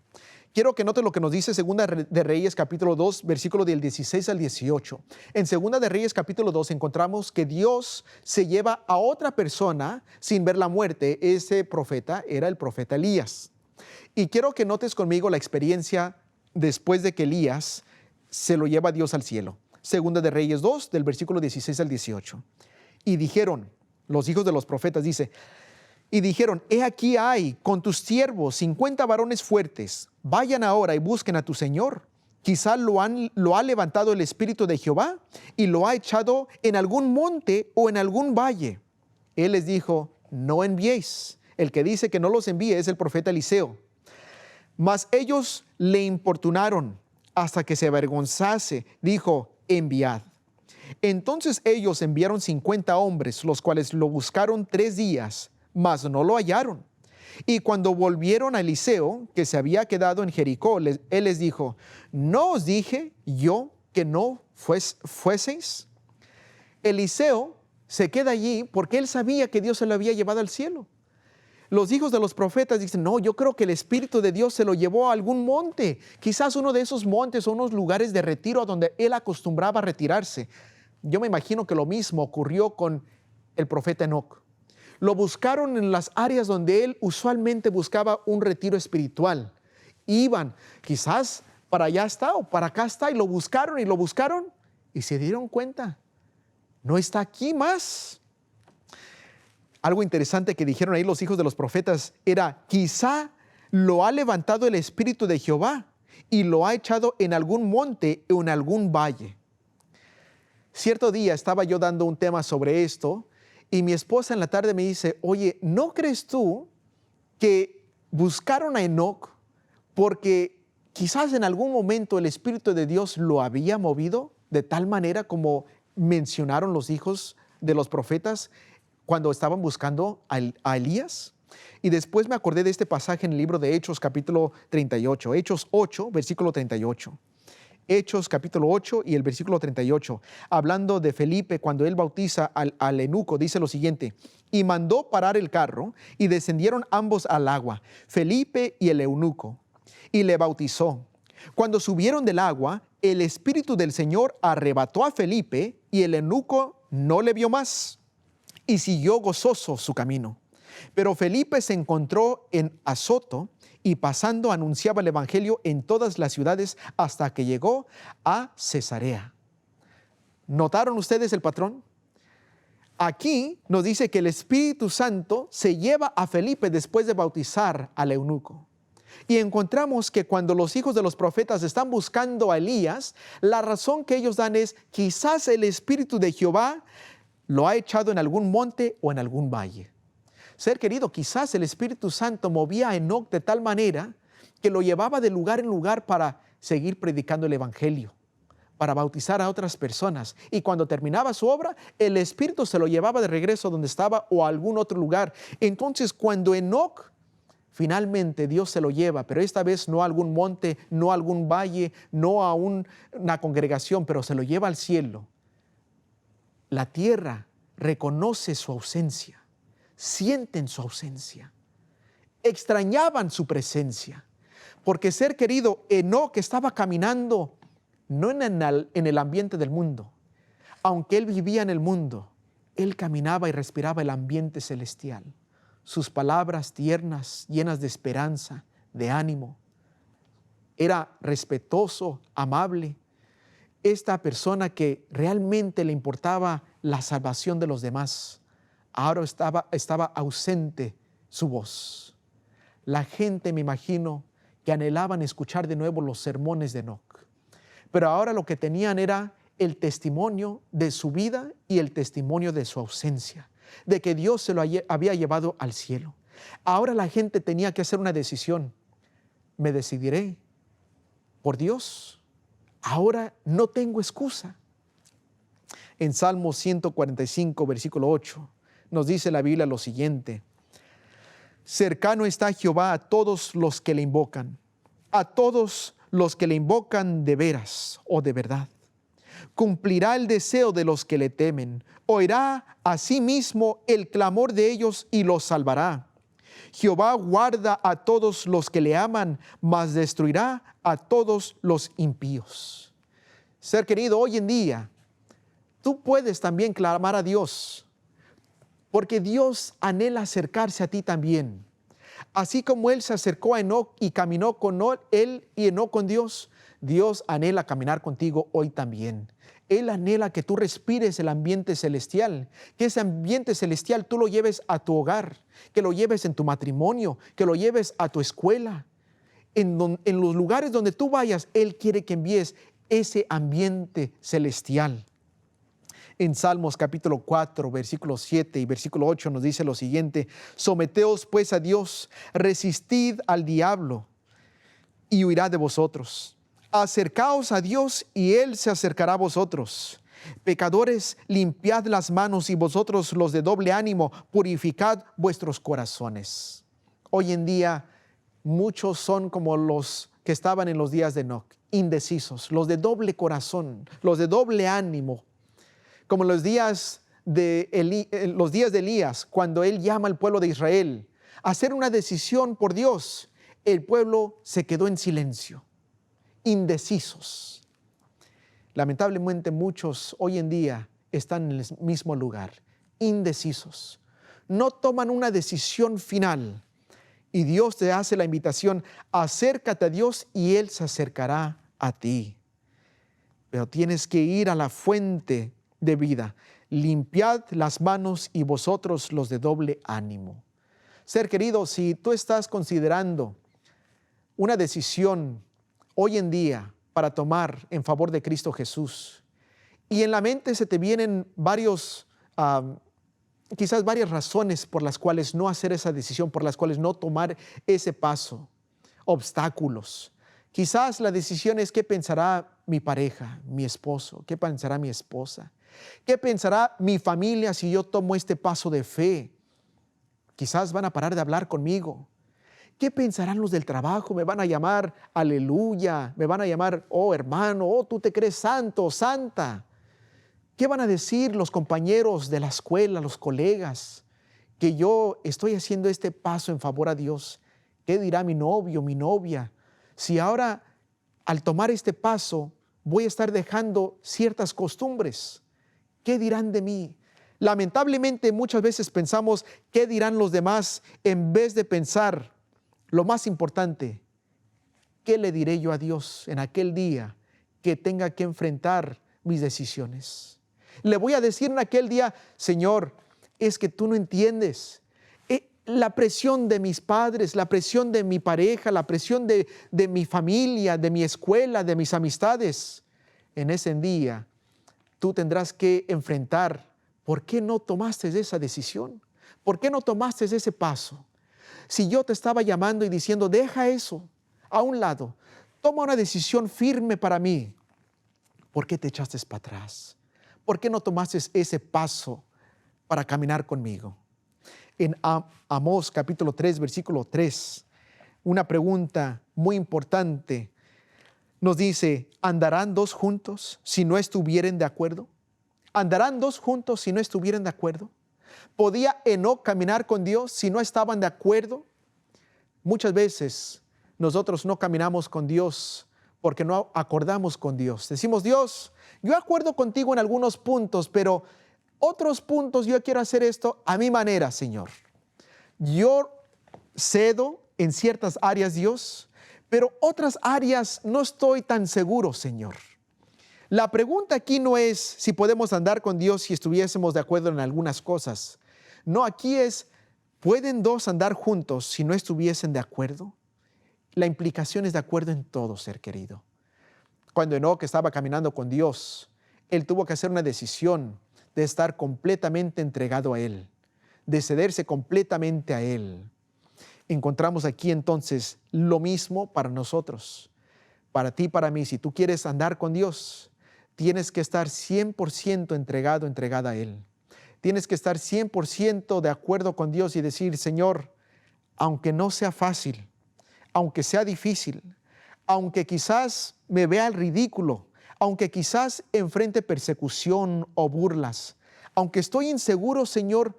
Quiero que note lo que nos dice Segunda de Reyes capítulo 2, versículo del 16 al 18. En Segunda de Reyes capítulo 2 encontramos que Dios se lleva a otra persona sin ver la muerte. Ese profeta era el profeta Elías. Y quiero que notes conmigo la experiencia después de que Elías se lo lleva a Dios al cielo. Segunda de Reyes 2, del versículo 16 al 18. Y dijeron, los hijos de los profetas, dice, y dijeron: he aquí hay con tus siervos 50 varones fuertes. Vayan ahora y busquen a tu señor. Quizá lo ha levantado el Espíritu de Jehová y lo ha echado en algún monte o en algún valle. Él les dijo: no enviéis. El que dice que no los envíe es el profeta Eliseo. Mas ellos le importunaron hasta que se avergonzase. Dijo: enviad. Entonces ellos enviaron 50 hombres, los cuales lo buscaron 3 días, mas no lo hallaron. Y cuando volvieron a Eliseo, que se había quedado en Jericó, él les dijo: ¿no os dije yo que no fueseis? Eliseo se queda allí porque él sabía que Dios se lo había llevado al cielo. Los hijos de los profetas dicen: no, yo creo que el Espíritu de Dios se lo llevó a algún monte, quizás uno de esos montes o unos lugares de retiro a donde él acostumbraba a retirarse. Yo me imagino que lo mismo ocurrió con el profeta Enoc. Lo buscaron en las áreas donde él usualmente buscaba un retiro espiritual. Iban, quizás para allá está o para acá está, y lo buscaron y se dieron cuenta: no está aquí más. Algo interesante que dijeron ahí los hijos de los profetas era: quizá lo ha levantado el Espíritu de Jehová y lo ha echado en algún monte o en algún valle. Cierto día estaba yo dando un tema sobre esto y mi esposa en la tarde me dice: oye, ¿no crees tú que buscaron a Enoc porque quizás en algún momento el Espíritu de Dios lo había movido de tal manera como mencionaron los hijos de los profetas cuando estaban buscando a Elías? Y después me acordé de este pasaje en el libro de Hechos capítulo 38, Hechos 8, versículo 38. Hechos capítulo 8 y el versículo 38, hablando de Felipe cuando él bautiza al eunuco, dice lo siguiente: y mandó parar el carro y descendieron ambos al agua, Felipe y el eunuco, y le bautizó. Cuando subieron del agua, el Espíritu del Señor arrebató a Felipe y el eunuco no le vio más y siguió gozoso su camino. Pero Felipe se encontró en Azoto y pasando anunciaba el evangelio en todas las ciudades hasta que llegó a Cesarea. ¿Notaron ustedes el patrón? Aquí nos dice que el Espíritu Santo se lleva a Felipe después de bautizar al eunuco. Y encontramos que cuando los hijos de los profetas están buscando a Elías, la razón que ellos dan es: quizás el Espíritu de Jehová lo ha echado en algún monte o en algún valle. Ser querido, quizás el Espíritu Santo movía a Enoc de tal manera que lo llevaba de lugar en lugar para seguir predicando el Evangelio, para bautizar a otras personas. Y cuando terminaba su obra, el Espíritu se lo llevaba de regreso a donde estaba o a algún otro lugar. Entonces, cuando Enoc finalmente Dios se lo lleva, pero esta vez no a algún monte, no a algún valle, no a una congregación, pero se lo lleva al cielo. La tierra reconoce su ausencia, sienten su ausencia, extrañaban su presencia, porque ser querido, Enoc estaba caminando no en el ambiente del mundo. Aunque él vivía en el mundo, él caminaba y respiraba el ambiente celestial. Sus palabras tiernas, llenas de esperanza, de ánimo. Era respetuoso, amable. Esta persona que realmente le importaba la salvación de los demás, ahora estaba ausente su voz. La gente, me imagino, que anhelaban escuchar de nuevo los sermones de Enoc. Pero ahora lo que tenían era el testimonio de su vida y el testimonio de su ausencia, de que Dios se lo había llevado al cielo. Ahora la gente tenía que hacer una decisión. ¿Me decidiré por Dios? Ahora no tengo excusa. En Salmo 145, versículo 8, nos dice la Biblia lo siguiente: cercano está Jehová a todos los que le invocan, a todos los que le invocan de veras o de verdad. Cumplirá el deseo de los que le temen, oirá a sí mismo el clamor de ellos y los salvará. Jehová guarda a todos los que le aman, mas destruirá a todos los impíos. Ser querido, hoy en día, tú puedes también clamar a Dios, porque Dios anhela acercarse a ti también. Así como Él se acercó a Enoc y caminó con él y Enoc con Dios, Dios anhela caminar contigo hoy también. Él anhela que tú respires el ambiente celestial, que ese ambiente celestial tú lo lleves a tu hogar, que lo lleves en tu matrimonio, que lo lleves a tu escuela. En los lugares donde tú vayas, Él quiere que envíes ese ambiente celestial. En Salmos capítulo 4, versículo 7 y versículo 8 nos dice lo siguiente: someteos pues a Dios, resistid al diablo y huirá de vosotros. Acercaos a Dios y Él se acercará a vosotros. Pecadores, limpiad las manos, y vosotros los de doble ánimo, purificad vuestros corazones. Hoy en día muchos son como los que estaban en los días de Enoc, indecisos, los de doble corazón, los de doble ánimo, como los días de Elías, cuando él llama al pueblo de Israel a hacer una decisión por Dios. El pueblo se quedó en silencio, indecisos. Lamentablemente muchos hoy en día están en el mismo lugar, indecisos. No toman una decisión final. Y Dios te hace la invitación: acércate a Dios y Él se acercará a ti. Pero tienes que ir a la fuente de vida. Limpiad las manos, y vosotros los de doble ánimo. Ser querido, si tú estás considerando una decisión hoy en día para tomar en favor de Cristo Jesús, y en la mente se te vienen quizás varias razones por las cuales no hacer esa decisión, por las cuales no tomar ese paso, obstáculos. Quizás la decisión es: ¿qué pensará mi pareja, mi esposo? ¿Qué pensará mi esposa? ¿Qué pensará mi familia si yo tomo este paso de fe? Quizás van a parar de hablar conmigo. ¿Qué pensarán los del trabajo? Me van a llamar aleluya, me van a llamar oh hermano, oh tú te crees santo, santa. ¿Qué van a decir los compañeros de la escuela, los colegas, que yo estoy haciendo este paso en favor a Dios? ¿Qué dirá mi novio, mi novia? Si ahora, al tomar este paso, voy a estar dejando ciertas costumbres, ¿qué dirán de mí? Lamentablemente muchas veces pensamos: ¿qué dirán los demás?, en vez de pensar lo más importante: ¿qué le diré yo a Dios en aquel día que tenga que enfrentar mis decisiones. Le voy a decir en aquel día, Señor, es que tú no entiendes. La presión de mis padres, la presión de mi pareja, la presión de mi familia, de mi escuela, de mis amistades. En ese día, tú tendrás que enfrentar, ¿por qué no tomaste esa decisión? ¿Por qué no tomaste ese paso? Si yo te estaba llamando y diciendo, deja eso a un lado, toma una decisión firme para mí, ¿por qué te echaste para atrás? ¿Por qué no tomaste ese paso para caminar conmigo? En Amós capítulo 3, versículo 3, una pregunta muy importante nos dice, ¿andarán dos juntos si no estuvieren de acuerdo? ¿Andarán dos juntos si no estuvieran de acuerdo? ¿Podía Enoc caminar con Dios si no estaban de acuerdo? Muchas veces nosotros no caminamos con Dios porque no acordamos con Dios. Decimos, Dios, yo acuerdo contigo en algunos puntos, pero otros puntos yo quiero hacer esto a mi manera, Señor. Yo cedo en ciertas áreas, Dios, pero otras áreas no estoy tan seguro, Señor. La pregunta aquí no es si podemos andar con Dios si estuviésemos de acuerdo en algunas cosas. No, aquí es, ¿pueden dos andar juntos si no estuviesen de acuerdo? La implicación es de acuerdo en todo, ser querido. Cuando Enoc estaba caminando con Dios, él tuvo que hacer una decisión de estar completamente entregado a Él, de cederse completamente a Él. Encontramos aquí entonces lo mismo para nosotros, para ti, para mí. Si tú quieres andar con Dios, tienes que estar 100% entregado, entregada a Él. Tienes que estar 100% de acuerdo con Dios y decir, Señor, aunque no sea fácil, aunque sea difícil, aunque quizás me vea el ridículo, aunque quizás enfrente persecución o burlas, aunque estoy inseguro, Señor,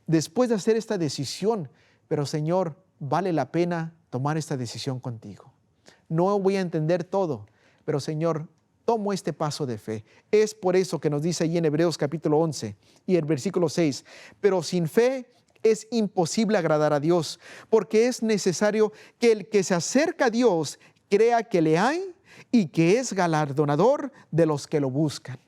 después de hacer esta decisión, pero Señor, vale la pena tomar esta decisión contigo. No voy a entender todo, pero Señor, tomo este paso de fe. Es por eso que nos dice ahí en Hebreos capítulo 11 y el versículo 6, pero sin fe es imposible agradar a Dios, porque es necesario que el que se acerca a Dios crea que le hay y que es galardonador de los que lo buscan.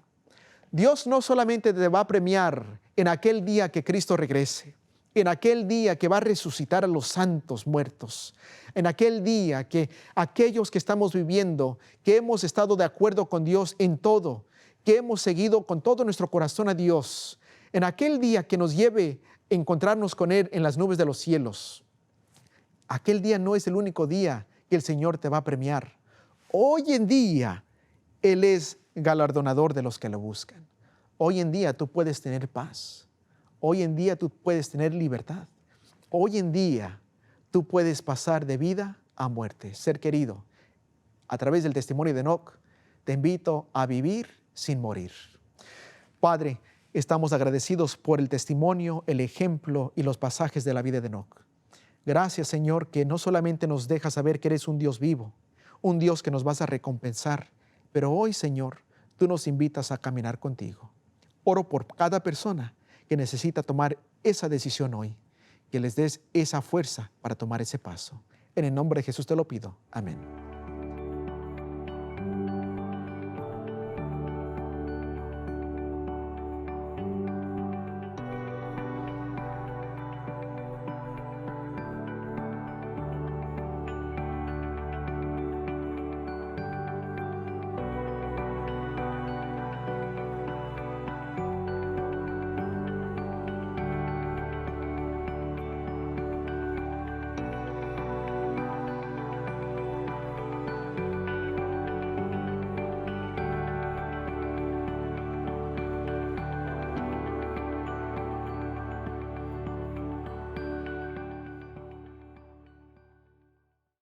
Dios no solamente te va a premiar en aquel día que Cristo regrese, en aquel día que va a resucitar a los santos muertos, en aquel día que aquellos que estamos viviendo, que hemos estado de acuerdo con Dios en todo, que hemos seguido con todo nuestro corazón a Dios, en aquel día que nos lleve a encontrarnos con Él en las nubes de los cielos, aquel día no es el único día que el Señor te va a premiar. Hoy en día, Él es galardonador de los que lo buscan. Hoy en día tú puedes tener paz. Hoy en día tú puedes tener libertad. Hoy en día tú puedes pasar de vida a muerte. Ser querido, a través del testimonio de Enoc, te invito a vivir sin morir. Padre, estamos agradecidos por el testimonio, el ejemplo y los pasajes de la vida de Enoc. Gracias, Señor, que no solamente nos dejas saber que eres un Dios vivo, un Dios que nos vas a recompensar, pero hoy, Señor, tú nos invitas a caminar contigo. Oro por cada persona que necesita tomar esa decisión hoy, que les des esa fuerza para tomar ese paso. En el nombre de Jesús te lo pido. Amén.